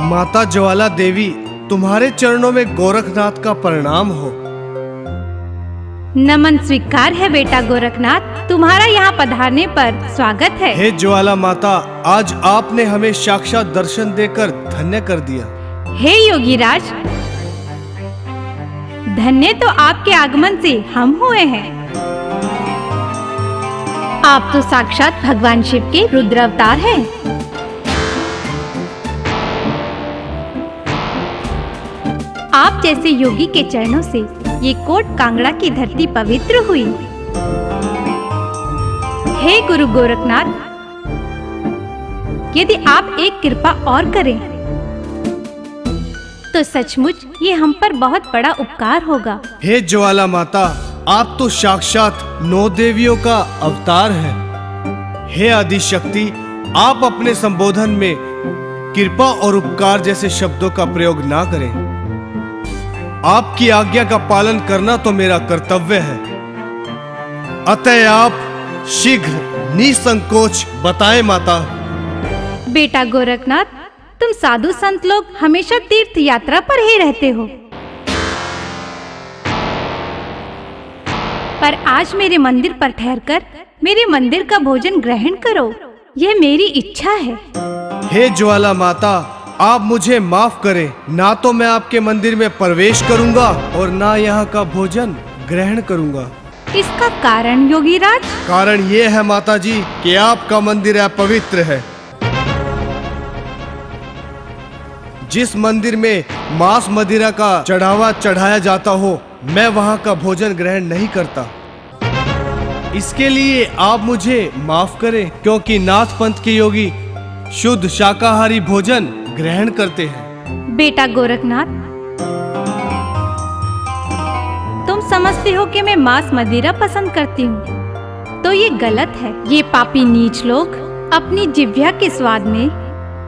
माता ज्वाला देवी, तुम्हारे चरणों में गोरखनाथ का प्रणाम हो। नमन स्वीकार है बेटा गोरखनाथ, तुम्हारा यहाँ पधारने पर स्वागत है। हे ज्वाला माता, आज आपने हमें साक्षात दर्शन देकर धन्य कर दिया। हे योगीराज, धन्य तो आपके आगमन से हम हुए हैं। आप तो साक्षात भगवान शिव के रुद्र अवतार हैं। आप जैसे योगी के चरणों से ये कोट कांगड़ा की धरती पवित्र हुई। हे गुरु गोरखनाथ, यदि आप एक कृपा और करें तो सचमुच ये हम पर बहुत बड़ा उपकार होगा। हे ज्वाला माता, आप तो साक्षात 9 देवियों का अवतार हैं। हे आदिशक्ति, आप अपने संबोधन में कृपा और उपकार जैसे शब्दों का प्रयोग ना करें। आपकी आज्ञा का पालन करना तो मेरा कर्तव्य है। अतः आप शीघ्र निसंकोच बताएं माता। बेटा गोरखनाथ, तुम साधु संत लोग हमेशा तीर्थ यात्रा पर ही रहते हो, पर आज मेरे मंदिर पर ठहरकर मेरे मंदिर का भोजन ग्रहण करो, यह मेरी इच्छा है। हे ज्वाला माता, आप मुझे माफ करें, ना तो मैं आपके मंदिर में प्रवेश करूंगा और ना यहाँ का भोजन ग्रहण करूंगा। इसका कारण योगीराज? कारण ये है माता जी कि आपका मंदिर अपवित्र है। जिस मंदिर में मांस मदिरा का चढ़ावा चढ़ाया जाता हो, मैं वहाँ का भोजन ग्रहण नहीं करता। इसके लिए आप मुझे माफ करें, क्योंकि नाथ पंथ के योगी शुद्ध शाकाहारी भोजन ग्रहण करते हैं। बेटा गोरखनाथ, तुम समझते हो कि मैं मांस मदिरा पसंद करती हूँ, तो ये गलत है। ये पापी नीच लोग अपनी जिह्वा के स्वाद में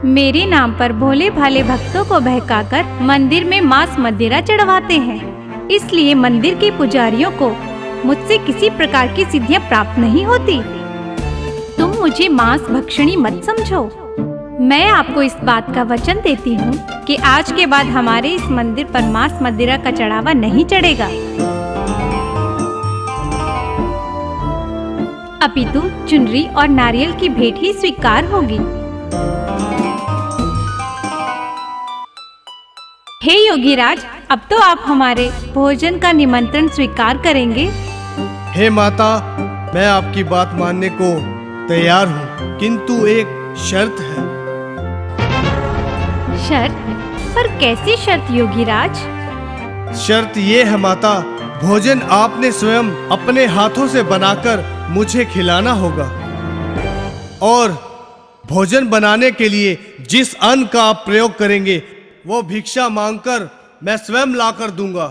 मेरे नाम पर भोले भाले भक्तों को बहकाकर मंदिर में मांस मदिरा चढ़वाते हैं। इसलिए मंदिर के पुजारियों को मुझसे किसी प्रकार की सिद्धियां प्राप्त नहीं होती। तुम मुझे मांस भक्षणी मत समझो। मैं आपको इस बात का वचन देती हूँ कि आज के बाद हमारे इस मंदिर पर मांस मदिरा का चढ़ावा नहीं चढ़ेगा, अपितु चुनरी और नारियल की भेंट ही स्वीकार होगी। हे योगीराज, अब तो आप हमारे भोजन का निमंत्रण स्वीकार करेंगे। हे माता, मैं आपकी बात मानने को तैयार हूँ, किंतु एक शर्त है। शर्त? पर कैसी शर्त योगीराज? शर्त ये है माता, भोजन आपने स्वयं अपने हाथों से बनाकर मुझे खिलाना होगा, और भोजन बनाने के लिए जिस अन्न का आप प्रयोग करेंगे वो भिक्षा मांगकर मैं स्वयं लाकर दूंगा।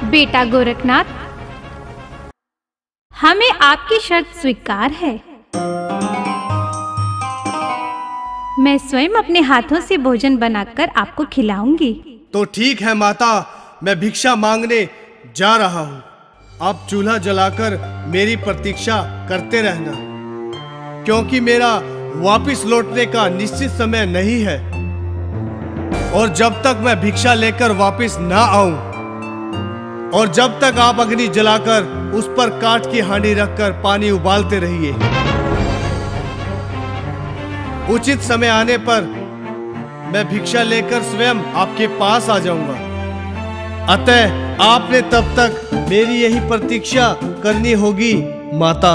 बेटा गोरखनाथ, हमें आपकी शर्त स्वीकार है। मैं स्वयं अपने हाथों से भोजन बनाकर आपको खिलाऊंगी। तो ठीक है माता, मैं भिक्षा मांगने जा रहा हूँ। आप चूल्हा जलाकर मेरी प्रतीक्षा करते रहना, क्योंकि मेरा वापस लौटने का निश्चित समय नहीं है, और जब तक मैं भिक्षा लेकर वापस ना आऊं, और जब तक आप अग्नि जलाकर उस पर काठ की हांडी रखकर पानी उबालते रहिए। उचित समय आने पर मैं भिक्षा लेकर स्वयं आपके पास आ जाऊंगा। अतः आपने तब तक मेरी यही प्रतीक्षा करनी होगी माता।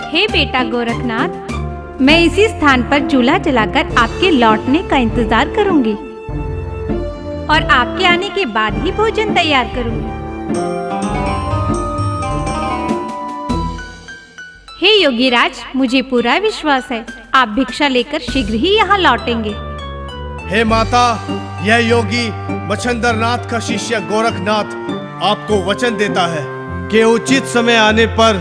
हे बेटा गोरखनाथ, मैं इसी स्थान पर चूल्हा जलाकर आपके लौटने का इंतजार करूंगी, और आपके आने के बाद ही भोजन तैयार करूंगी। हे योगीराज, मुझे पूरा विश्वास है आप भिक्षा लेकर शीघ्र ही यहाँ लौटेंगे। हे माता, यह योगी मच्छंदरनाथ का शिष्य गोरखनाथ आपको वचन देता है कि उचित समय आने पर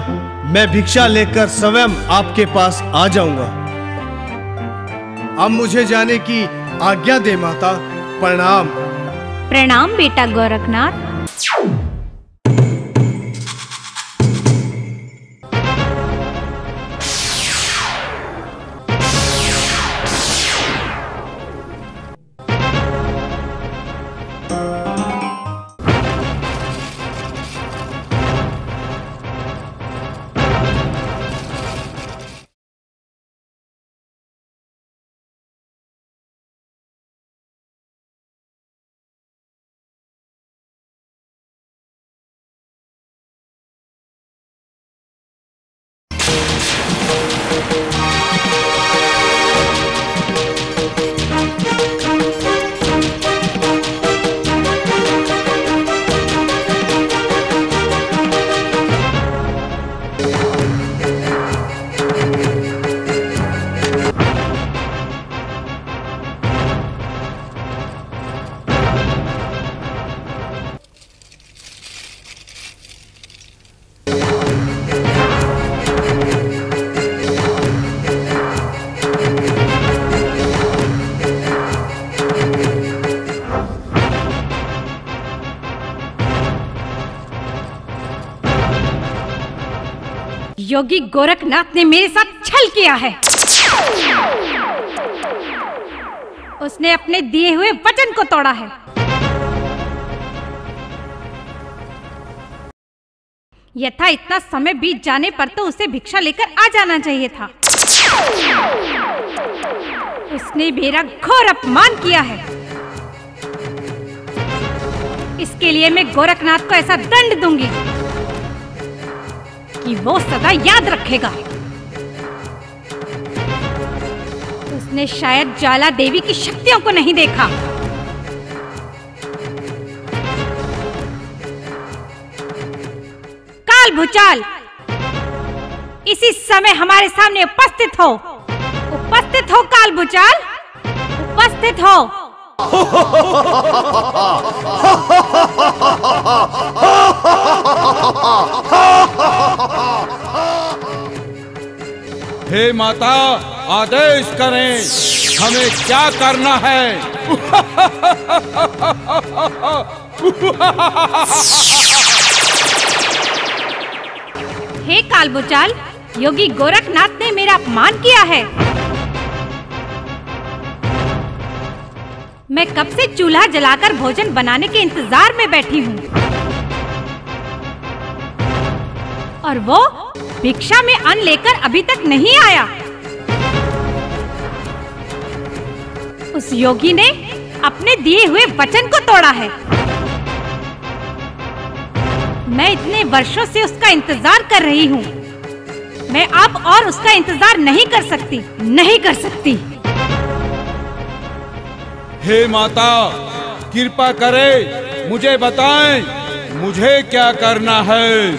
मैं भिक्षा लेकर स्वयं आपके पास आ जाऊंगा। अब मुझे जाने की आज्ञा दे माता। प्रणाम। प्रणाम बेटा गोरखनाथ। योगी गोरखनाथ ने मेरे साथ छल किया है। उसने अपने दिए हुए वचन को तोड़ा है। यथा इतना समय बीत जाने पर तो उसे भिक्षा लेकर आ जाना चाहिए था। उसने मेरा घोर अपमान किया है। इसके लिए मैं गोरखनाथ को ऐसा दंड दूंगी कि वो सदा याद रखेगा। उसने शायद ज्वाला देवी की शक्तियों को नहीं देखा। काल भूचाल, इसी समय हमारे सामने उपस्थित हो। उपस्थित हो काल भूचाल, उपस्थित हो। हे माता, आदेश करें, हमें क्या करना है? हे कालभूचाल, योगी गोरखनाथ ने मेरा अपमान किया है। मैं कब से चूल्हा जलाकर भोजन बनाने के इंतजार में बैठी हूँ और वो भिक्षा में अन्न लेकर अभी तक नहीं आया। उस योगी ने अपने दिए हुए वचन को तोड़ा है। मैं इतने वर्षों से उसका इंतजार कर रही हूँ। मैं अब और उसका इंतजार नहीं कर सकती, नहीं कर सकती। हे माता, कृपा करें, मुझे बताएं, मुझे क्या करना है?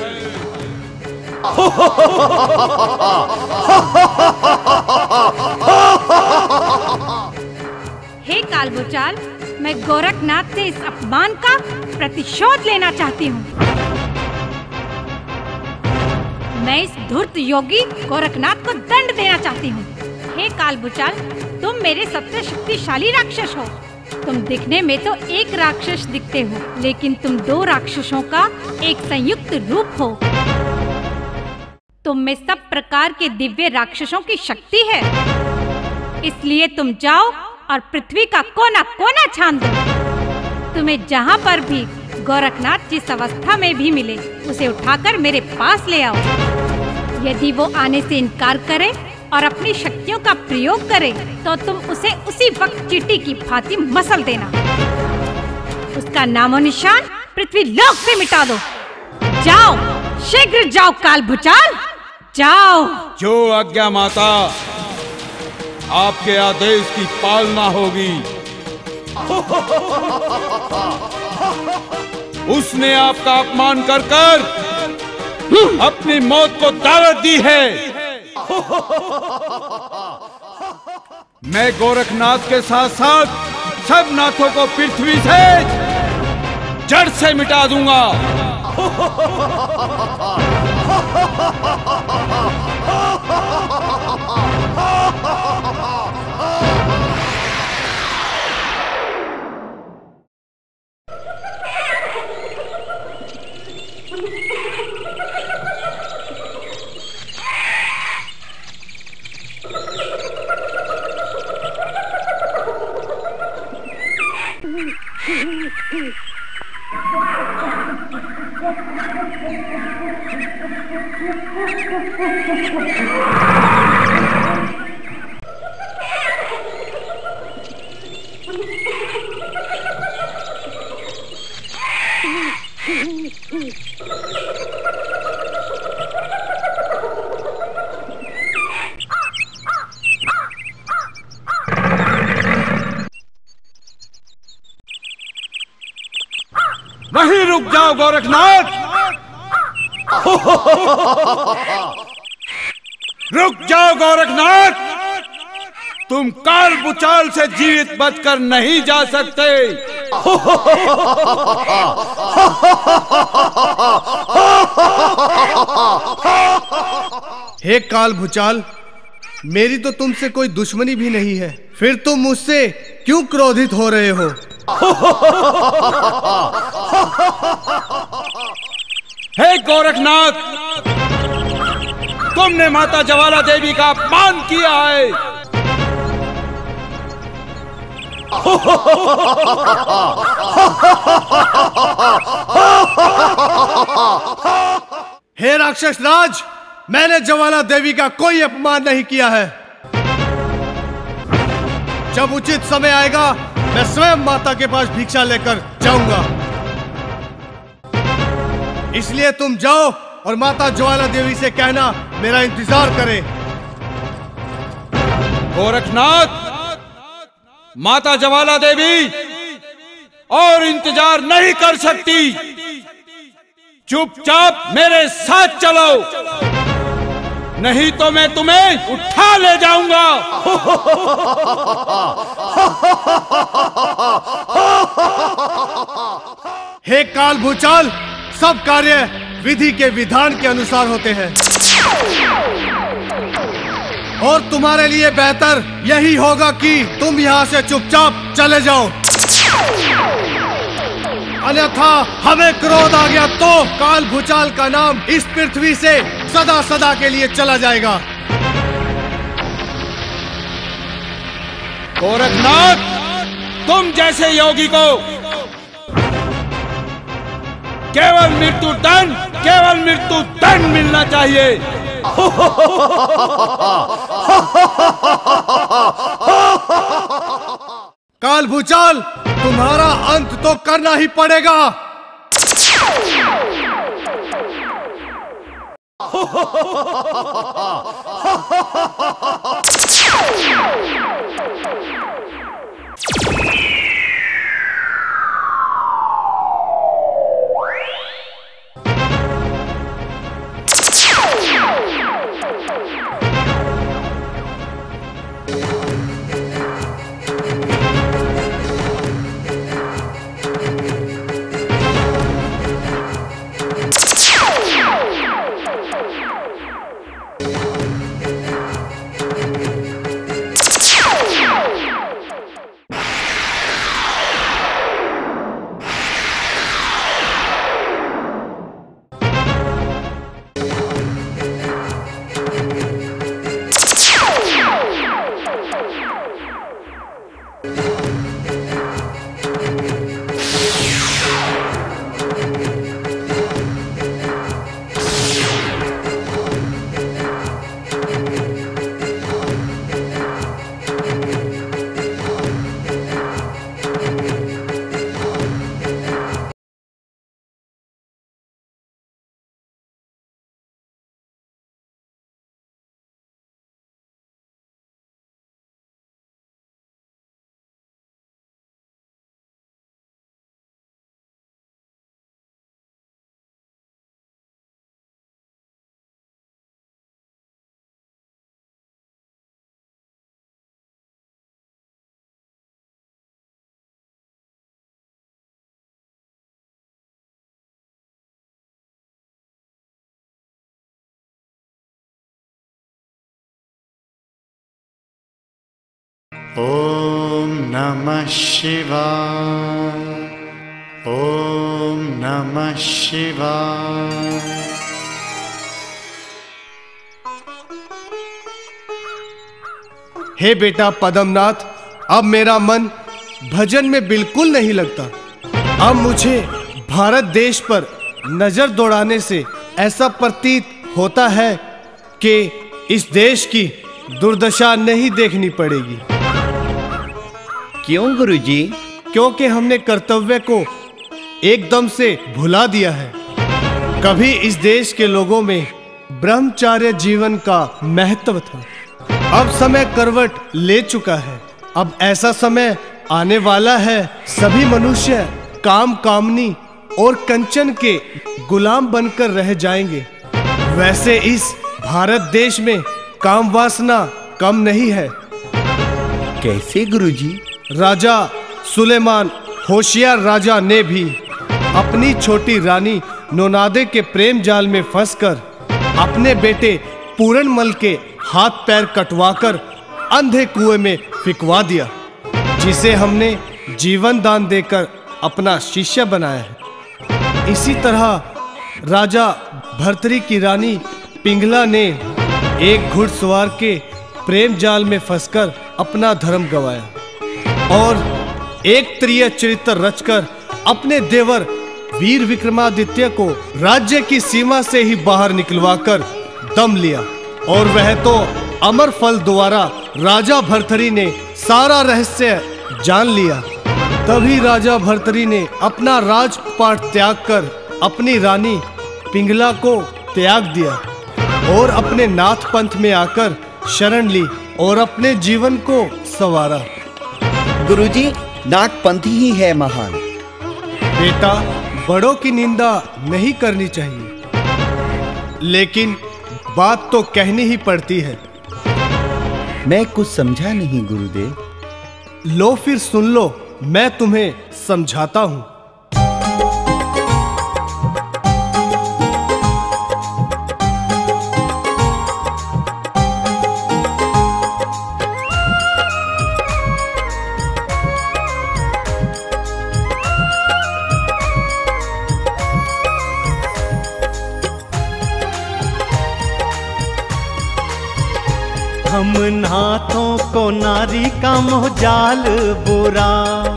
हे कालभूचाल, मैं गोरखनाथ से इस अपमान का प्रतिशोध लेना चाहती हूँ। मैं इस धूर्त योगी गोरखनाथ को दंड देना चाहती हूँ। हे कालभूचाल, तुम मेरे सबसे शक्तिशाली राक्षस हो। तुम दिखने में तो एक राक्षस दिखते हो, लेकिन तुम दो राक्षसों का एक संयुक्त रूप हो। तुम में सब प्रकार के दिव्य राक्षसों की शक्ति है। इसलिए तुम जाओ और पृथ्वी का कोना कोना छान दो। तुम्हें जहाँ पर भी गोरखनाथ जिस अवस्था में भी मिले, उसे उठाकर मेरे पास ले आओ। यदि वो आने से इनकार करे और अपनी शक्तियों का प्रयोग करे, तो तुम उसे उसी वक्त चींटी की भांति मसल देना। उसका नामो निशान पृथ्वी लोक से मिटा दो। जाओ, शीघ्र जाओ कालभूचाल, जाओ। जो आज्ञा माता, आपके आदेश की पालना होगी। उसने आपका अपमान कर कर अपनी मौत को दावत दी है। मैं गोरखनाथ के साथ साथ सब नाथों को पृथ्वी से जड़ से मिटा दूंगा। जाओ गोरखनाथ। रुक जाओ गोरखनाथ, तुम काल भूचाल से जीवित बचकर नहीं जा सकते। हे काल भूचाल, मेरी तो तुमसे कोई दुश्मनी भी नहीं है, फिर तुम मुझसे क्यों क्रोधित हो रहे हो? हे गोरखनाथ, तुमने माता ज्वाला देवी का अपमान किया है। हे राक्षस राज, मैंने ज्वाला देवी का कोई अपमान नहीं किया है। जब उचित समय आएगा मैं स्वयं माता के पास भिक्षा लेकर जाऊंगा। इसलिए तुम जाओ और माता ज्वाला देवी से कहना मेरा इंतजार करे। गोरखनाथ, माता ज्वाला देवी और इंतजार नहीं कर सकती, चुपचाप मेरे साथ चलो, नहीं तो मैं तुम्हें उठा ले जाऊंगा। हे काल भूचाल, सब कार्य विधि के विधान के अनुसार होते हैं और तुम्हारे लिए बेहतर यही होगा कि तुम यहाँ से चुपचाप चले जाओ, अन्यथा हमें क्रोध आ गया तो काल भूचाल का नाम इस पृथ्वी से सदा सदा के लिए चला जाएगा। गोरखनाथ, तुम जैसे योगी को केवल मृत्यु दंड मिलना चाहिए। काल भूचाल, तुम्हारा अंत तो करना ही पड़ेगा। ओम नमः शिवाय। ओम नमः शिवाय। हे बेटा पद्मनाथ, अब मेरा मन भजन में बिल्कुल नहीं लगता। अब मुझे भारत देश पर नजर दौड़ाने से ऐसा प्रतीत होता है कि इस देश की दुर्दशा नहीं देखनी पड़ेगी। क्यों गुरुजी? क्योंकि हमने कर्तव्य को एकदम से भुला दिया है। कभी इस देश के लोगों में ब्रह्मचार्य जीवन का महत्व था, अब समय करवट ले चुका है। अब ऐसा समय आने वाला है, सभी मनुष्य काम कामनी और कंचन के गुलाम बनकर रह जाएंगे। वैसे इस भारत देश में काम वासना कम नहीं है। कैसे गुरुजी? राजा सुलेमान होशियार राजा ने भी अपनी छोटी रानी नोनादे के प्रेम जाल में फंसकर अपने बेटे पूरनमल के हाथ पैर कटवाकर अंधे कुएं में फिकवा दिया, जिसे हमने जीवन दान देकर अपना शिष्य बनाया है। इसी तरह राजा भर्तरी की रानी पिंगला ने एक घुड़सवार के प्रेम जाल में फंसकर अपना धर्म गंवाया और एक त्रिय चरित्र रचकर अपने देवर वीर विक्रमादित्य को राज्य की सीमा से ही बाहर निकलवाकर दम लिया। और वह तो अमर फल द्वारा राजा भर्तरी ने सारा रहस्य जान लिया। तभी राजा भर्तरी ने अपना राजपाट त्याग कर अपनी रानी पिंगला को त्याग दिया और अपने नाथ पंथ में आकर शरण ली और अपने जीवन को संवारा। गुरुजी, नाथपंथ ही है महान। बेटा, बड़ों की निंदा नहीं करनी चाहिए, लेकिन बात तो कहनी ही पड़ती है। मैं कुछ समझा नहीं गुरुदेव। लो फिर सुन लो, मैं तुम्हें समझाता हूं। हम नाथों को नारी का मोहजाल बुरा,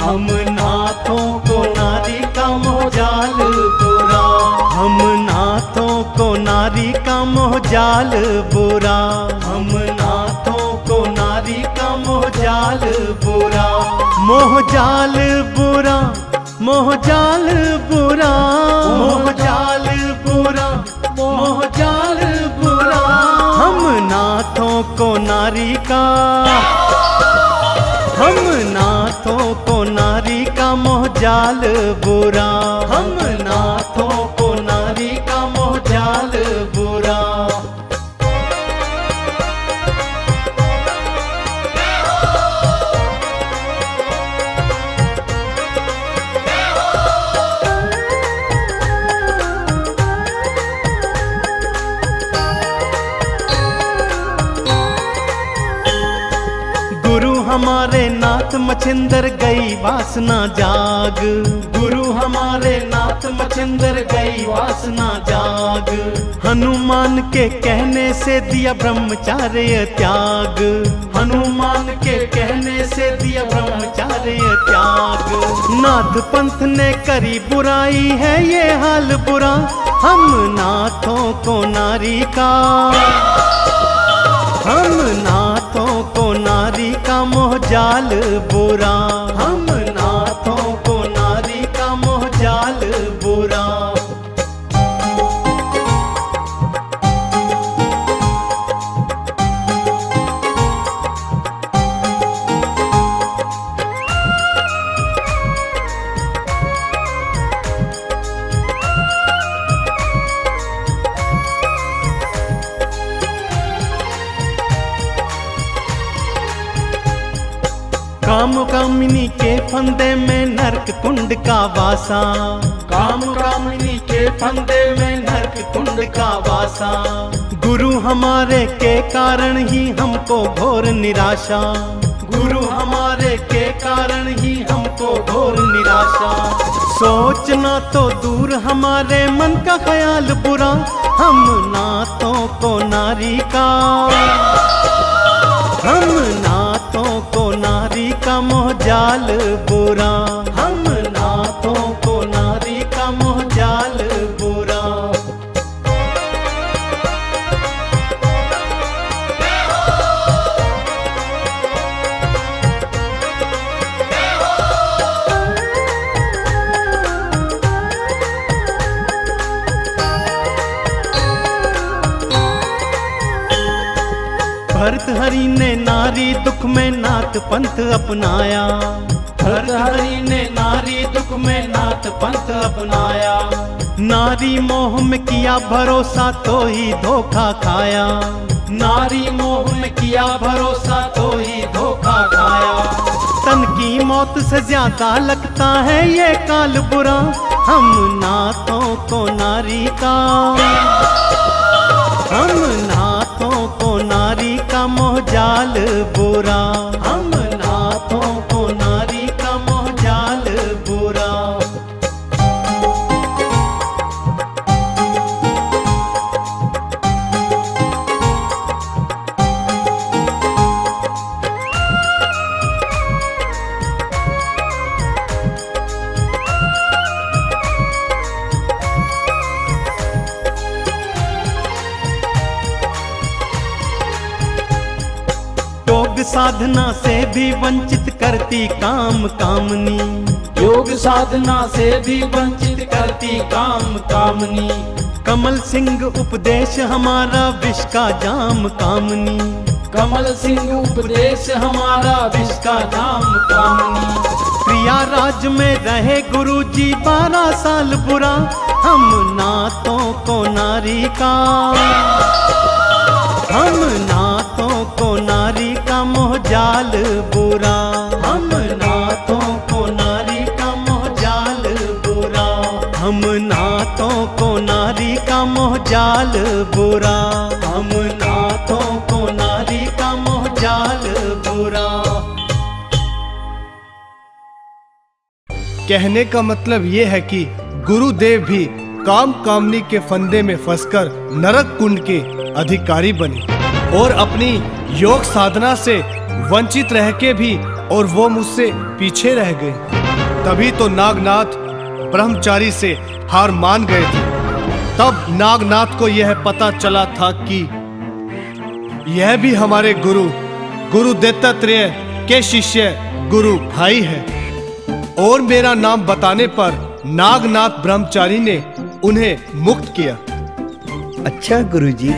हम नाथों को नारी का मोहजाल बुरा, हम नाथों को नारी का मोहजाल बुरा, हम नाथों को नारी का मोहजाल बुरा, मोहजाल बुरा, मोहजाल बुरा, मोहजाल बुरा, मोहजाल बुरा। हम नाथों को नारी का, हम नाथों को नारी का मोहजाल बुरा, हम नाथों को नारी का मोहजाल बुरा। हमारे नाथ मछिंदर गई वासना जाग, गुरु हमारे नाथ मछिंदर गई वासना जाग, हनुमान के कहने से दिया ब्रह्मचार्य त्याग, हनुमान के कहने से दिया ब्रह्मचार्य त्याग। नाथ पंथ ने करी बुराई है ये हाल बुरा, हम नाथों को नारी का, हम नाथों को नारी का मोहजाल बुरा, हम नाथों को नारी का मोहजाल बुरा। काम कामिनी के फंदे में नरक कुंड का वासा, काम कामिनी के फंदे में नरक कुंड का वासा, गुरु हमारे के कारण ही हमको घोर निराशा, गुरु हमारे के कारण ही हमको घोर निराशा। सोचना तो दूर हमारे मन का ख्याल बुरा, हम नाथों को नारी का, हम नाथों को नारी का मोहजाल बुरा, हम नाथों को नारी का मोहजाल बुरा। भरतहरि ने नारी दुख में नाथ पंथ अपनाया, भर्तृहरि ने नारी दुख में नाथ पंथ अपनाया। नारी मोह में किया भरोसा तो ही धोखा खाया। नारी मोह में किया भरोसा तो ही धोखा खाया। तन की मौत से ज्यादा लगता है ये काल बुरा, हम नाथों को नारी का, हम नाथों को नारी का मोहजाल बुरा, हम नाथों को नारी का मोहजाल बुरा। योग साधना से भी वंचित करती काम कामनी, योग साधना से भी वंचित करती काम कामनी। कमल सिंह उपदेश हमारा विष का जाम कामनी, कमल सिंह उपदेश हमारा विष का जाम कामनी। प्रयागराज में रहे गुरुजी 12 साल बुरा, हम नाथों को नारी का, हम नाथों को नारी का मोहजाल बुरा, हम नाथों को नारी का मोहजाल बुरा, हम नाथों को नारी का मोहजाल बुरा, हम नाथों को नारी का मोहजाल बुरा। कहने का मतलब ये है कि गुरुदेव भी काम कामनी के फंदे में फंसकर नरक कुंड के अधिकारी बने और अपनी योग साधना से वंचित रह के भी और वो मुझसे पीछे रह गए। तभी तो नागनाथ ब्रह्मचारी से हार मान गए थे। तब नागनाथ को यह पता चला था कि यह भी हमारे गुरु दत्तात्रेय के शिष्य गुरु भाई है और मेरा नाम बताने पर नागनाथ ब्रह्मचारी ने उन्हें मुक्त किया। अच्छा गुरुजी।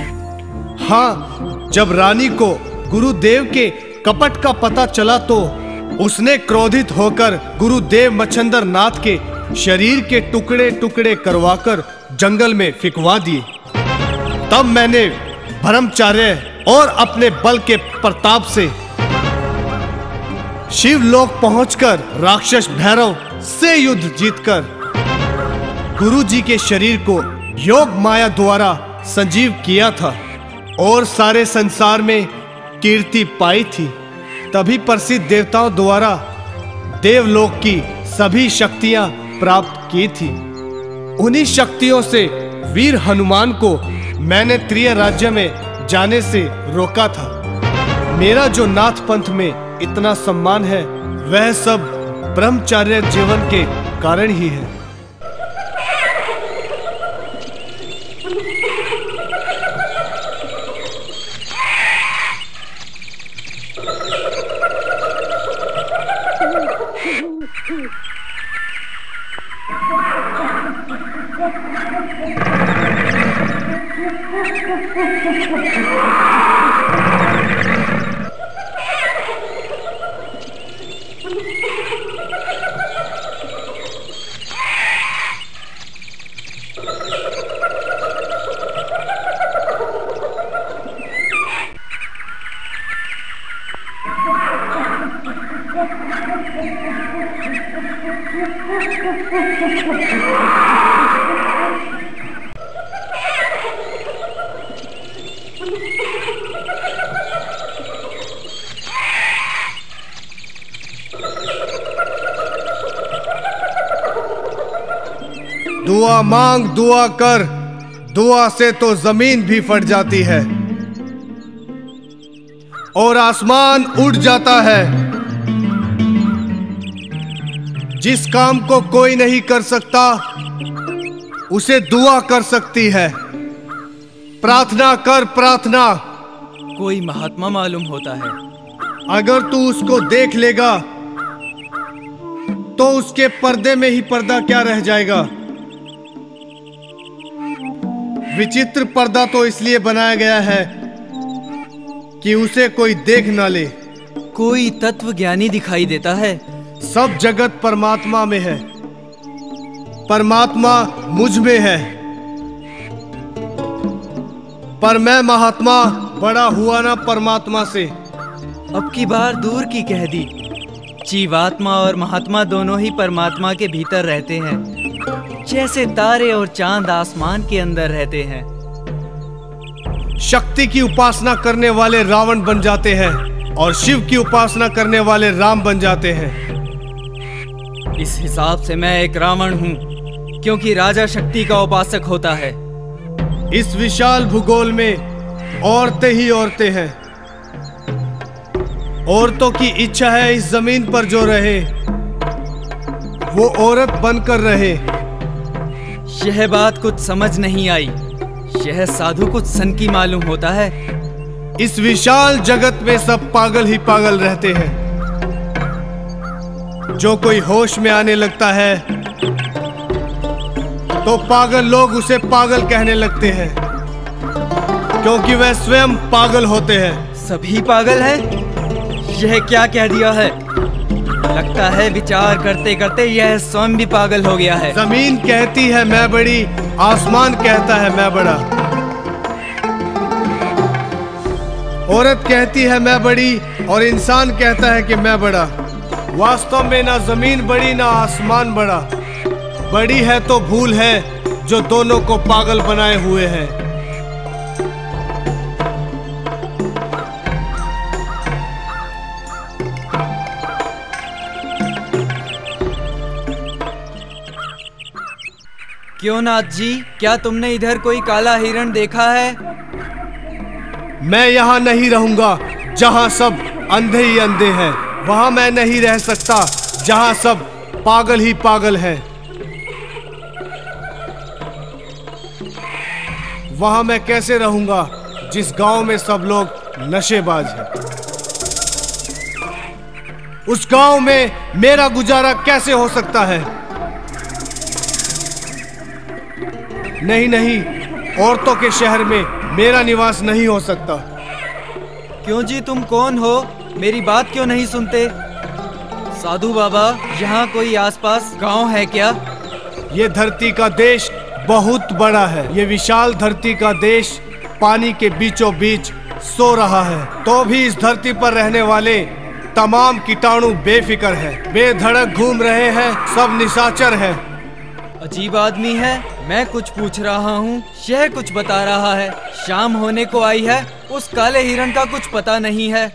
हाँ, जब रानी को गुरुदेव के कपट का पता चला तो उसने क्रोधित होकर गुरुदेव मच्छंदर नाथ के शरीर के टुकड़े टुकड़े करवाकर जंगल में फिकवा दिए। तब मैंने ब्रह्मचार्य और अपने बल के प्रताप से शिवलोक पहुंचकर राक्षस भैरव से युद्ध जीतकर गुरुजी के शरीर को योग माया द्वारा संजीव किया था और सारे संसार में कीर्ति पाई थी। तभी प्रसिद्ध देवताओं द्वारा देवलोक की सभी शक्तियां प्राप्त की थी। उन्हीं शक्तियों से वीर हनुमान को मैंने त्रिय राज्य में जाने से रोका था। मेरा जो नाथ पंथ में इतना सम्मान है वह सब ब्रह्मचार्य जीवन के कारण ही है। दुआ मांग दुआ कर, दुआ से तो जमीन भी फट जाती है और आसमान उड़ जाता है। जिस काम को कोई नहीं कर सकता उसे दुआ कर सकती है। प्रार्थना कर प्रार्थना। कोई महात्मा मालूम होता है। अगर तू उसको देख लेगा तो उसके पर्दे में ही पर्दा क्या रह जाएगा। विचित्र पर्दा तो इसलिए बनाया गया है कि उसे कोई देख ना ले। कोई तत्व ज्ञानी दिखाई देता है, सब जगत परमात्मा में है, परमात्मा मुझ में है, पर मैं महात्मा बड़ा हुआ ना परमात्मा से। अब की बार दूर की कह दी। जीवात्मा और महात्मा दोनों ही परमात्मा के भीतर रहते हैं, जैसे तारे और चांद आसमान के अंदर रहते हैं। शक्ति की उपासना करने वाले रावण बन जाते हैं और शिव की उपासना करने वाले राम बन जाते हैं। इस हिसाब से मैं एक रावण हूँ, क्योंकि राजा शक्ति का उपासक होता है। इस विशाल भूगोल में औरतें ही औरतें हैं। औरतों की इच्छा है इस जमीन पर जो रहे वो औरत बनकर रहे। यह बात कुछ समझ नहीं आई। यह साधु कुछ सन की मालूम होता है। इस विशाल जगत में सब पागल ही पागल रहते हैं। जो कोई होश में आने लगता है तो पागल लोग उसे पागल कहने लगते हैं, क्योंकि वह स्वयं पागल होते हैं। सभी पागल हैं? यह क्या कह दिया है? लगता है विचार करते करते यह स्वयं भी पागल हो गया है। जमीन कहती है मैं बड़ी, आसमान कहता है मैं बड़ा। औरत कहती है मैं बड़ी और इंसान कहता है कि मैं बड़ा। वास्तव में ना जमीन बड़ी ना आसमान बड़ा। बड़ी है तो भूल है जो दोनों को पागल बनाए हुए है। क्यों नाथ जी, क्या तुमने इधर कोई काला हिरण देखा है? मैं यहाँ नहीं रहूंगा जहाँ सब अंधे ही अंधे हैं। वहाँ मैं नहीं रह सकता जहाँ सब पागल ही पागल हैं। वहाँ मैं कैसे रहूंगा जिस गांव में सब लोग नशेबाज हैं। उस गांव में मेरा गुजारा कैसे हो सकता है? नहीं नहीं, औरतों के शहर में मेरा निवास नहीं हो सकता। क्यों जी, तुम कौन हो? मेरी बात क्यों नहीं सुनते? साधु बाबा, यहाँ कोई आसपास गांव है क्या? ये धरती का देश बहुत बड़ा है। ये विशाल धरती का देश पानी के बीचों बीच सो रहा है, तो भी इस धरती पर रहने वाले तमाम कीटाणु बेफिक्र है, बेधड़क घूम रहे हैं, सब निशाचर है। अजीब आदमी है। मैं कुछ पूछ रहा हूँ, यह कुछ बता रहा है। शाम होने को आई है, उस काले हिरण का कुछ पता नहीं है।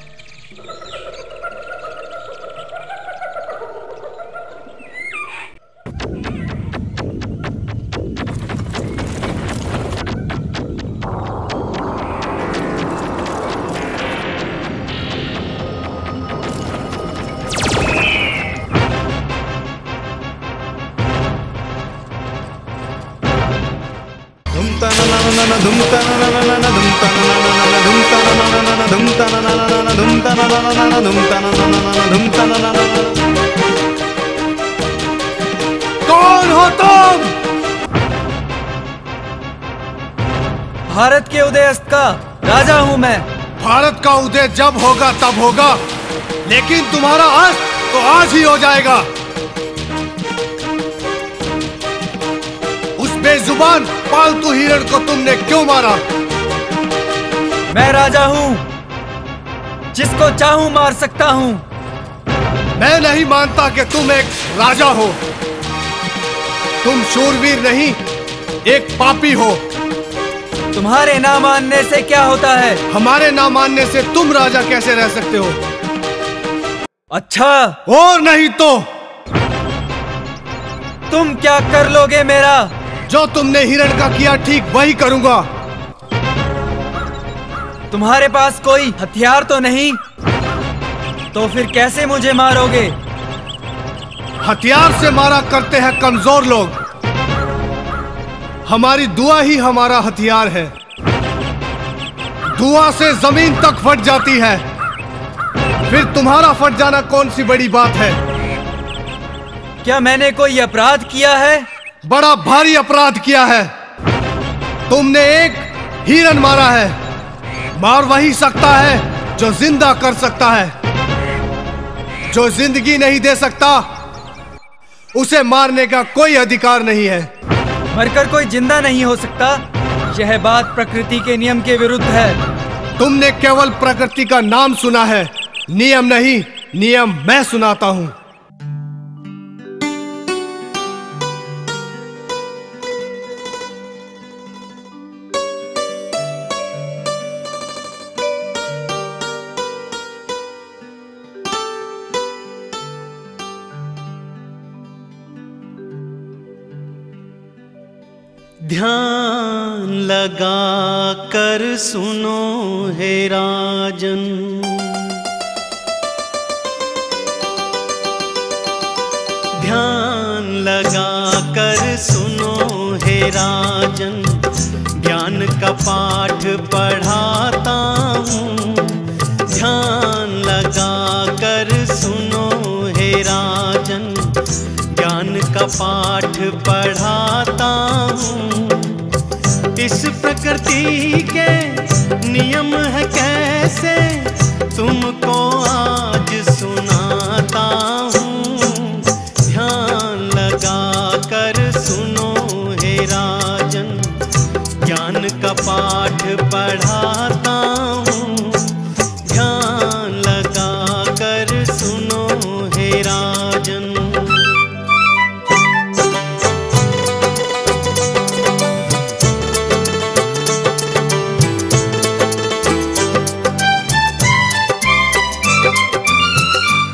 कौन हो तुम? भारत के उदयस्त का राजा हूँ मैं। भारत का उदय जब होगा तब होगा, लेकिन तुम्हारा अस्त तो आज ही हो जाएगा। उस बेजुबान पालतू हिरण को तुमने क्यों मारा? मैं राजा हूँ, जिसको चाहूं मार सकता हूँ। मैं नहीं मानता कि तुम एक राजा हो। तुम शूरवीर नहीं, एक पापी हो। तुम्हारे ना मानने से क्या होता है? हमारे ना मानने से तुम राजा कैसे रह सकते हो? अच्छा, और नहीं तो तुम क्या कर लोगे मेरा? जो तुमने हिरण का किया ठीक वही करूंगा। तुम्हारे पास कोई हथियार तो नहीं? तो फिर कैसे मुझे मारोगे? हथियार से मारा करते हैं कमजोर लोग। हमारी दुआ ही हमारा हथियार है। दुआ से जमीन तक फट जाती है, फिर तुम्हारा फट जाना कौन सी बड़ी बात है? क्या मैंने कोई अपराध किया है? बड़ा भारी अपराध किया है। तुमने एक हिरण मारा है। मार वही सकता है जो जिंदा कर सकता है। जो जिंदगी नहीं दे सकता उसे मारने का कोई अधिकार नहीं है। मरकर कोई जिंदा नहीं हो सकता, यह बात प्रकृति के नियम के विरुद्ध है। तुमने केवल प्रकृति का नाम सुना है, नियम नहीं। नियम मैं सुनाता हूं। ध्यान लगा कर सुनो हे राजन, ध्यान लगा कर सुनो हे राजन, ज्ञान का पाठ पढ़ाता हूँ। ध्यान लगा कर सुनो हे राजन, ज्ञान का पाठ पढ़ाता हूँ। इस प्रकृति के नियम है कैसे तुमको आज सुनाता हूँ। ध्यान लगा कर सुनो हे राजन, ज्ञान का पाठ पढ़ाता हूँ। ध्यान लगा कर सुनो हे राजन।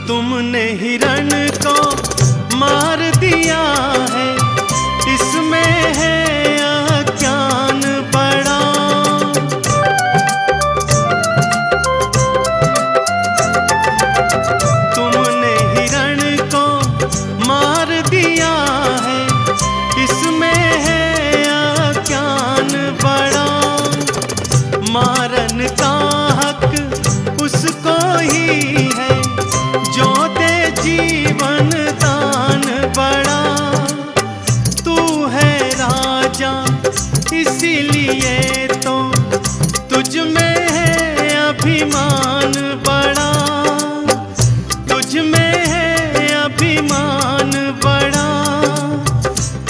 तुमने हिरण को मार दिया है, इसमें है अज्ञान बड़ा। तुमने हिरण को मार दिया है, इसमें है अज्ञान बड़ा। मारन का हक उसको ही है जो दे जीवन दान बड़ा। तू है राजा इसीलिए तो तुझ में है अभिमान बड़ा, तुझ में है अभिमान बड़ा।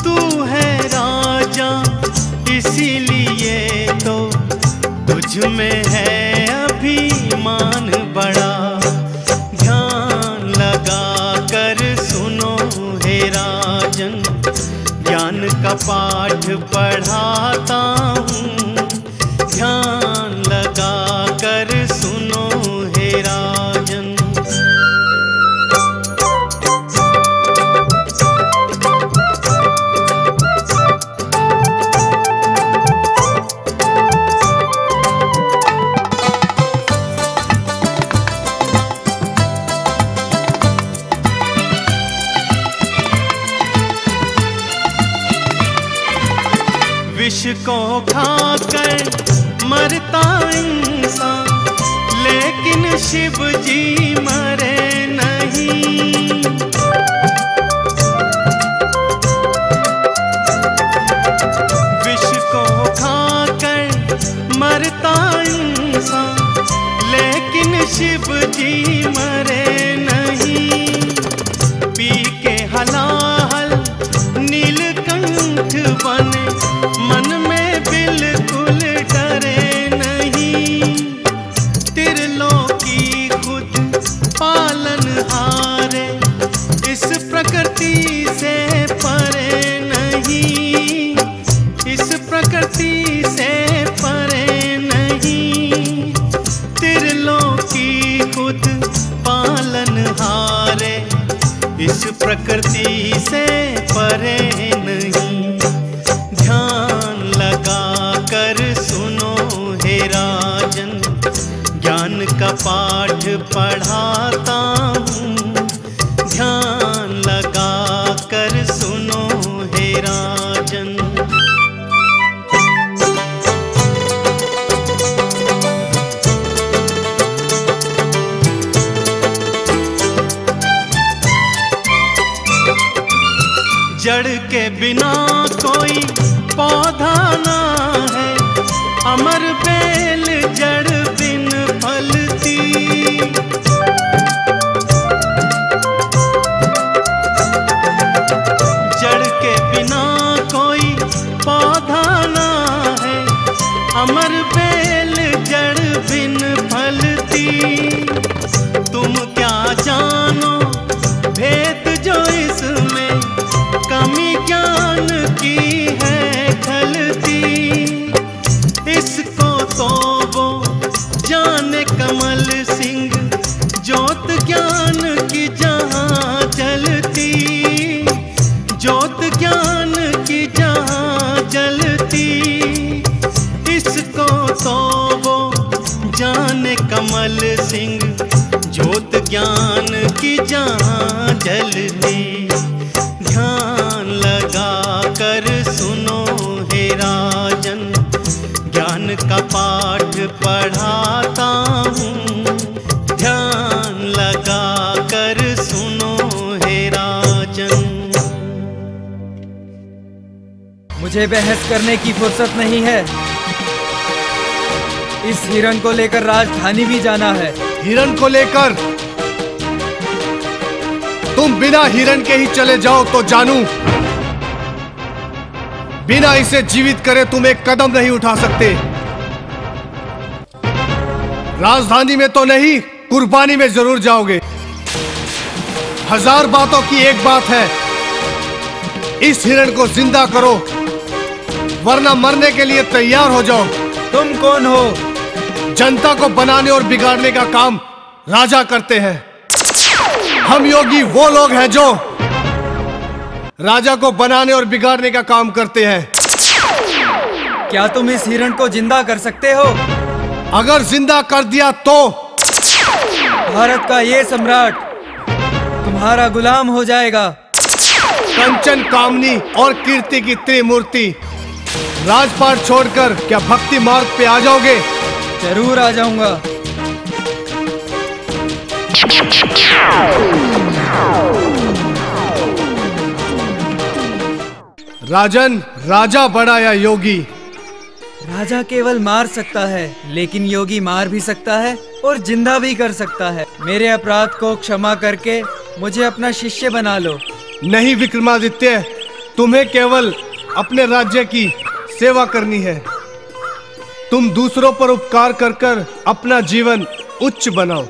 तू है राजा इसीलिए तो तुझ में है अभिमान बड़ा। ध्यान लगा कर सुनो हे राजन, ज्ञान का पाठ पढ़ाता हूँ। ध्यान लगा कर सुनो हे राजन। विष को खाकर मरता इंसान, लेकिन शिव जी मरे नहीं। विष को खाकर मरता इंसान, लेकिन शिव जी मरे नहीं। पी के हलाहल नीलकंठ बने, मन में बिल्कुल डरे नहीं। त्रिलोकी खुद पालन हारे, इस प्रकृति से परे नहीं, इस प्रकृति से परे नहीं। त्रिलोकी खुद पालन हारे, इस प्रकृति से परे नहीं। ध्यान लगा कर सुनो हे राजन, ज्ञान का पाठ पढ़ाता हूँ। ध्यान लगा कर सुनो हे राजन। जड़ के बिना कोई पौधा ना है, अमर बेल जड़ बिन फलती। अमर बेल जड़ बिन फलती। तुम क्या जानो भेद जो इसमें कमी ज्ञान की है खलती। इसको तो वो जाने कमल सिंह ज्योत ज्ञान की जहाँ जलती। ज्योत ज्ञान की जहाँ जलती, इसको तो वो जाने कमल सिंह ज्योत ज्ञान की जहाँ जलती। ध्यान लगा कर सुनो हे राजन, ज्ञान का पाठ पढ़ाता हूँ। ध्यान लगा कर सुनो हे राजन। मुझे बहस करने की फुर्सत नहीं है। इस हिरण को लेकर राजधानी भी जाना है। हिरण को लेकर? तुम बिना हिरण के ही चले जाओ तो जानू, बिना इसे जीवित करे तुम एक कदम नहीं उठा सकते। राजधानी में तो नहीं, कुर्बानी में जरूर जाओगे। हजार बातों की एक बात है, इस हिरण को जिंदा करो, वरना मरने के लिए तैयार हो जाओ। तुम कौन हो? जनता को बनाने और बिगाड़ने का काम राजा करते हैं। हम योगी वो लोग हैं जो राजा को बनाने और बिगाड़ने का काम करते हैं। क्या तुम इस हिरण को जिंदा कर सकते हो? अगर जिंदा कर दिया तो भारत का ये सम्राट तुम्हारा गुलाम हो जाएगा। कंचन कामनी और कीर्ति की त्रिमूर्ति, राजपाट छोड़कर क्या भक्ति मार्ग पे आ जाओगे? जरूर आ जाऊंगा। राजन, राजा बड़ा या योगी? राजा केवल मार सकता है, लेकिन योगी मार भी सकता है और जिंदा भी कर सकता है। मेरे अपराध को क्षमा करके मुझे अपना शिष्य बना लो। नहीं विक्रमादित्य, तुम्हें केवल अपने राज्य की सेवा करनी है। तुम दूसरों पर उपकार कर कर अपना जीवन उच्च बनाओ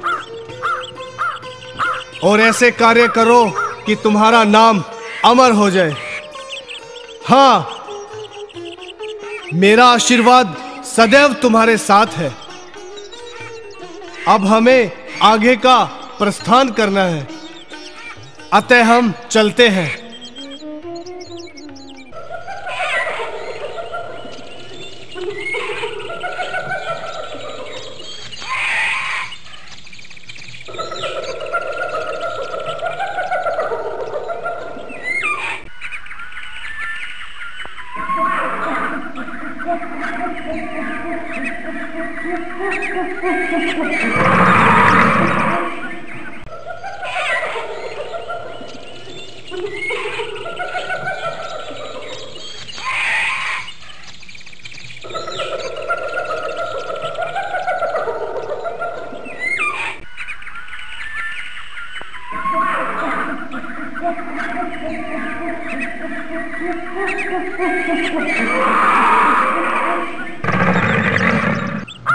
और ऐसे कार्य करो कि तुम्हारा नाम अमर हो जाए। हाँ, मेरा आशीर्वाद सदैव तुम्हारे साथ है। अब हमें आगे का प्रस्थान करना है, अतः हम चलते हैं।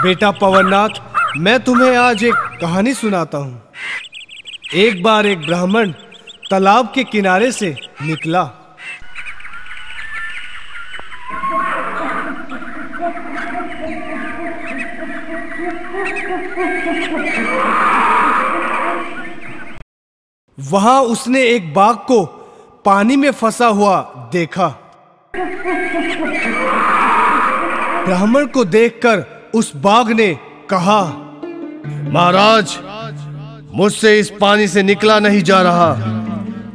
बेटा पवननाथ, मैं तुम्हें आज एक कहानी सुनाता हूं। एक बार एक ब्राह्मण तालाब के किनारे से निकला। वहां उसने एक बाघ को पानी में फंसा हुआ देखा। ब्राह्मण को देखकर उस बाघ ने कहा, महाराज, मुझसे इस पानी से निकला नहीं जा रहा,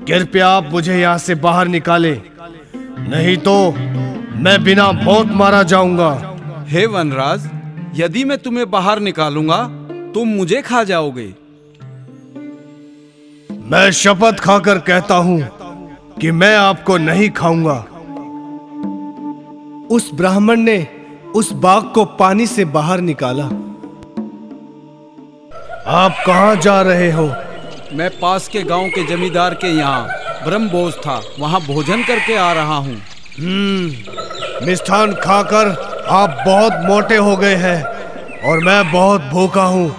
कृपया आप मुझे यहाँ से बाहर निकाले, नहीं तो मैं बिना मौत मारा जाऊंगा। हे वनराज, यदि मैं तुम्हें बाहर निकालूंगा तुम मुझे खा जाओगे। मैं शपथ खाकर कहता हूं कि मैं आपको नहीं खाऊंगा। उस ब्राह्मण ने उस बाघ को पानी से बाहर निकाला। आप कहां जा रहे हो? मैं पास के गांव के जमींदार के यहाँ ब्रह्मभोज था, वहां भोजन करके आ रहा हूँ। मिष्ठान खाकर आप बहुत मोटे हो गए हैं और मैं बहुत भूखा हूँ,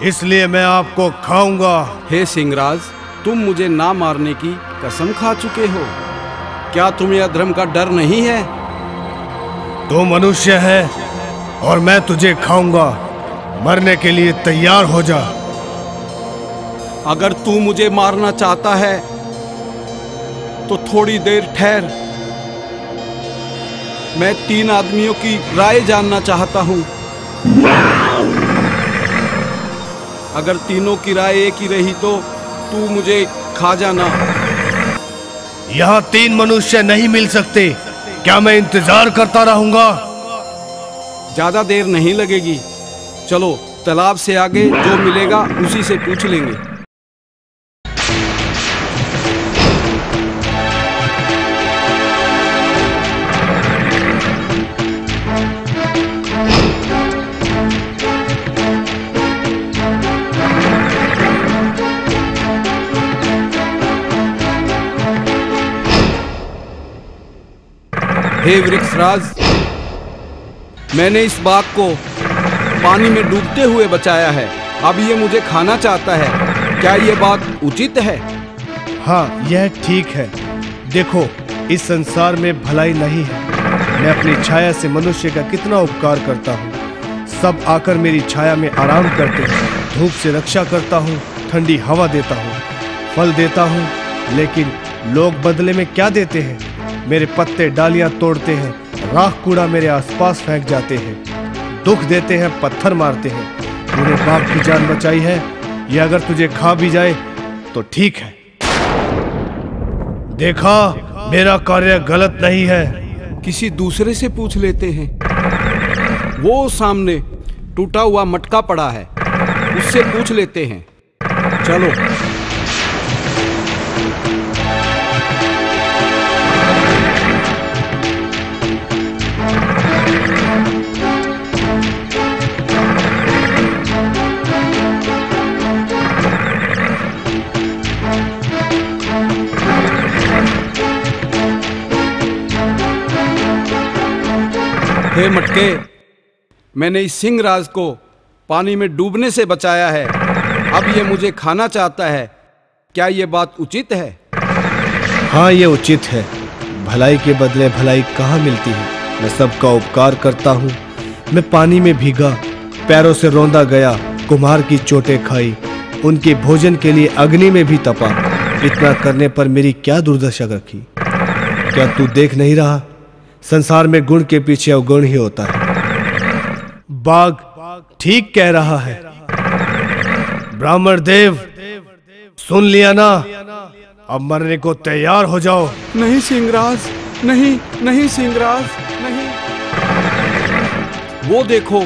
इसलिए मैं आपको खाऊंगा। हे सिंहराज, तुम मुझे ना मारने की कसम खा चुके हो। क्या तुम्हें अधर्म का डर नहीं है? तू मनुष्य है और मैं तुझे खाऊंगा। मरने के लिए तैयार हो जा। अगर तू मुझे मारना चाहता है तो थोड़ी देर ठहर। मैं 3 आदमियों की राय जानना चाहता हूं। अगर तीनों की राय एक ही रही तो तू मुझे खा जाना। यहाँ 3 मनुष्य नहीं मिल सकते। क्या मैं इंतजार करता रहूंगा? ज्यादा देर नहीं लगेगी। चलो, तालाब से आगे जो मिलेगा उसी से पूछ लेंगे। हे वृक्षराज, मैंने इस बाघ को पानी में डूबते हुए बचाया है। अब ये मुझे खाना चाहता है। क्या ये बात उचित है? हाँ, यह ठीक है। देखो, इस संसार में भलाई नहीं है। मैं अपनी छाया से मनुष्य का कितना उपकार करता हूँ। सब आकर मेरी छाया में आराम करते हैं। धूप से रक्षा करता हूँ, ठंडी हवा देता हूँ, फल देता हूँ। लेकिन लोग बदले में क्या देते हैं? मेरे पत्ते डालियां तोड़ते हैं, राख कूड़ा मेरे आसपास फेंक जाते हैं, दुख देते हैं, पत्थर मारते हैं। तूने बाघ की जान बचाई है, ये अगर तुझे खा भी जाए तो ठीक है। देखा, मेरा कार्य गलत नहीं है। किसी दूसरे से पूछ लेते हैं। वो सामने टूटा हुआ मटका पड़ा है, उससे पूछ लेते हैं। चलो। हे मटके, मैंने इस सिंहराज को पानी में डूबने से बचाया है। अब ये मुझे खाना चाहता है। क्या ये बात उचित है? हाँ, ये उचित है। भलाई के बदले भलाई कहाँ मिलती है। मैं सबका उपकार करता हूँ। मैं पानी में भीगा, पैरों से रौंदा गया, कुम्हार की चोटें खाई, उनके भोजन के लिए अग्नि में भी तपा। इतना करने पर मेरी क्या दुर्दशा रखी। क्या तू देख नहीं रहा? संसार में गुण के पीछे अवगुण ही होता है। बाघ ठीक कह रहा है। ब्राह्मण देव, सुन लिया ना? अब मरने को तैयार हो जाओ। नहीं सिंहराज, नहीं, नहीं सिंहराज, नहीं। वो देखो,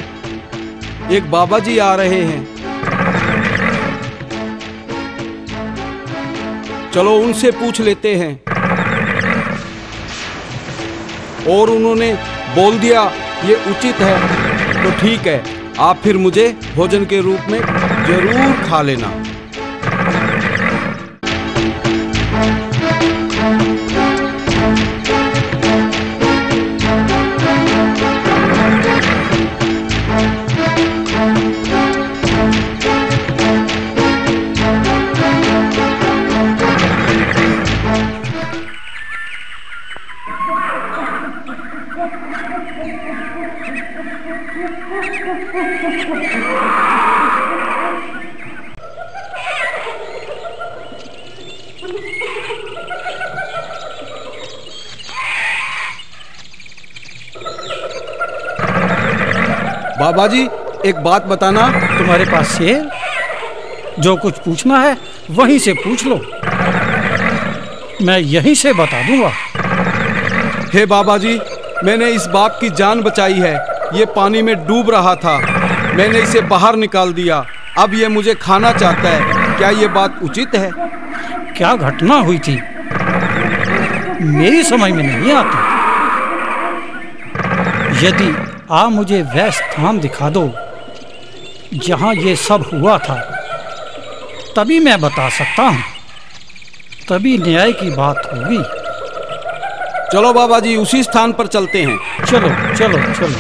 एक बाबा जी आ रहे हैं। चलो उनसे पूछ लेते हैं। और उन्होंने बोल दिया ये उचित है तो ठीक है। आप फिर मुझे भोजन के रूप में जरूर खा लेना। बाबा जी, एक बात बताना। तुम्हारे पास शेर? जो कुछ पूछना है वहीं से पूछ लो, मैं यहीं से बता दूंगा। हे बाबा जी, मैंने इस बाघ की जान बचाई है। ये पानी में डूब रहा था, मैंने इसे बाहर निकाल दिया। अब ये मुझे खाना चाहता है। क्या ये बात उचित है? क्या घटना हुई थी मेरी समझ में नहीं आती। यदि आप मुझे वह स्थान दिखा दो जहां ये सब हुआ था, तभी मैं बता सकता हूं, तभी न्याय की बात होगी। चलो बाबा जी, उसी स्थान पर चलते हैं। चलो चलो चलो।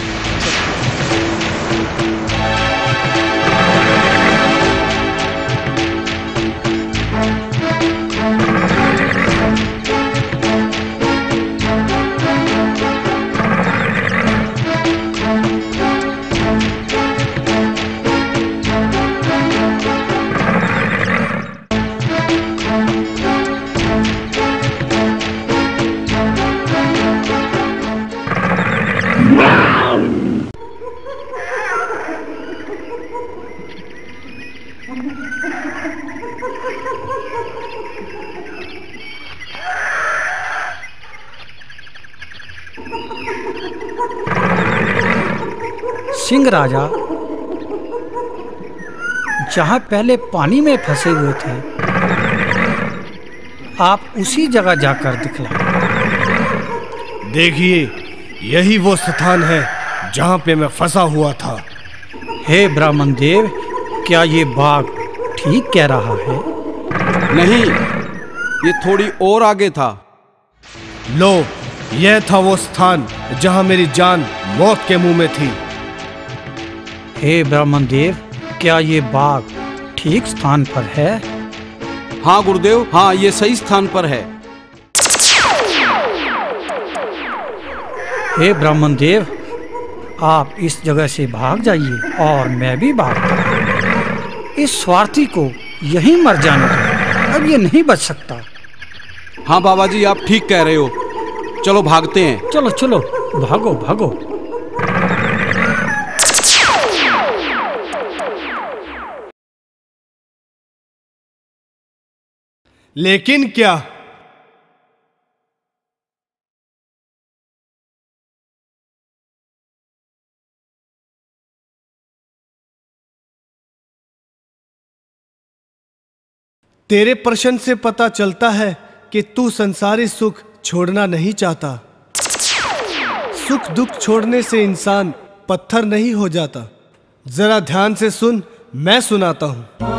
सिंह राजा जहाँ पहले पानी में फंसे हुए थे, आप उसी जगह जाकर दिखलाएं। देखिए, यही वो स्थान है जहाँ पे मैं फंसा हुआ था। हे ब्राह्मण देव, क्या ये बाघ ठीक कह रहा है? नहीं, ये थोड़ी और आगे था। लो, यह था वो स्थान जहाँ मेरी जान मौत के मुंह में थी। हे ब्राह्मण देव, क्या ये बाघ ठीक स्थान पर है? हाँ गुरुदेव, हाँ, ये सही स्थान पर है। हे ब्राह्मण देव, आप इस जगह से भाग जाइए और मैं भी भागता। इस स्वार्थी को यहीं मर जाने दो, अब ये नहीं बच सकता। हाँ बाबा जी, आप ठीक कह रहे हो। चलो भागते हैं। चलो चलो, भागो भागो। लेकिन क्या? तेरे प्रश्न से पता चलता है कि तू संसारी सुख छोड़ना नहीं चाहता। सुख दुख छोड़ने से इंसान पत्थर नहीं हो जाता। जरा ध्यान से सुन, मैं सुनाता हूं।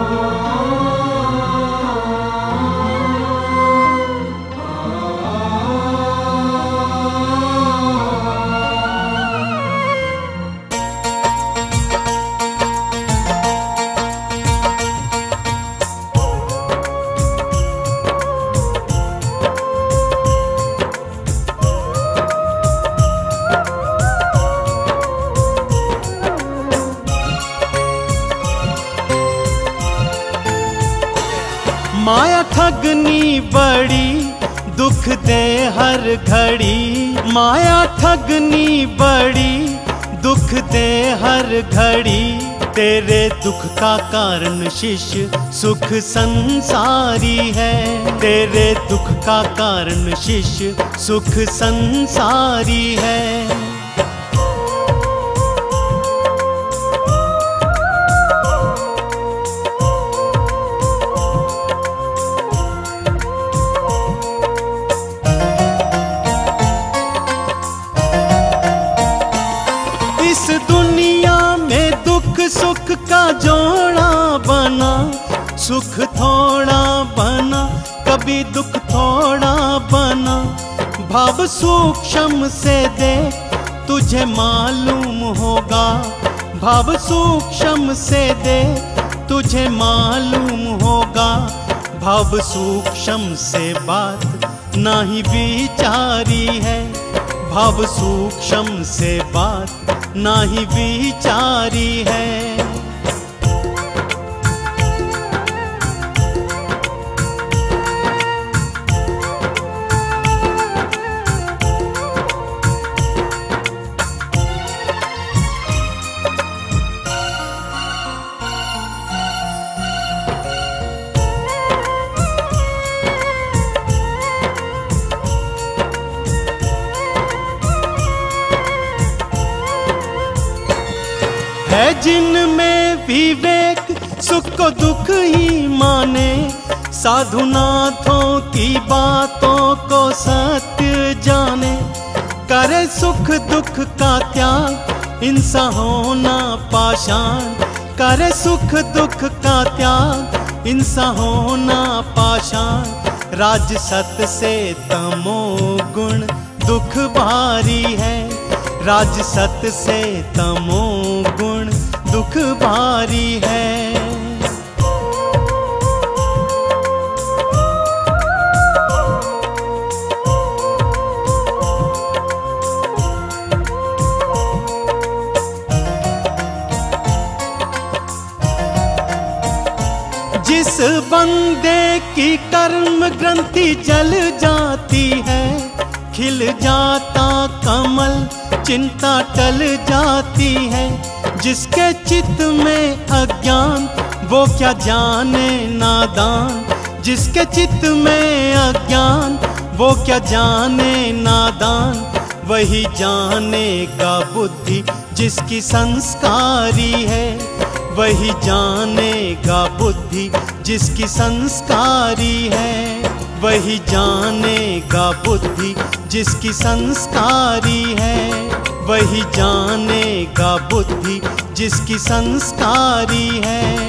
माया ठगनी बड़ी दुख दे हर घड़ी, माया ठगनी बड़ी दुख दे हर घड़ी। तेरे दुख का कारण शिष्य सुख संसारी है, तेरे दुख का कारण शिष्य सुख संसारी है। सुख का जोड़ा बना, सुख थोड़ा बना, कभी दुख थोड़ा बना। भाव सूक्ष्म से देख तुझे मालूम होगा, भाव सूक्ष्म से देख तुझे मालूम होगा। भाव सूक्ष्म से बात नाही विचारी है, भाव सूक्ष्म से बात नाही विचारी है। है जिनमें विवेक सुख को दुख ही माने, साधुनाथों की बातों को सत्य जाने। करे सुख दुख का त्याग इंसा होना पाषाण, करे सुख दुख का त्याग इंसा होना पाषाण। राज सत से तमो गुण दुख भारी है, राज सत से तमो गुण दुख भारी है। जिस बंदे की कर्म ग्रंथि जल जाती है, खिल जाता कमल चिंता टल जाती है। जिसके चित्त में अज्ञान वो क्या जाने नादान, जिसके चित्त में अज्ञान वो क्या जाने नादान। वही जानेगा बुद्धि जिसकी संस्कारी है वही जानेगा बुद्धि, जिसकी संस्कारी है वही जानेगा बुद्धि, जिसकी संस्कारी है वही जानेगा बुद्धि, जिसकी संस्कारी है।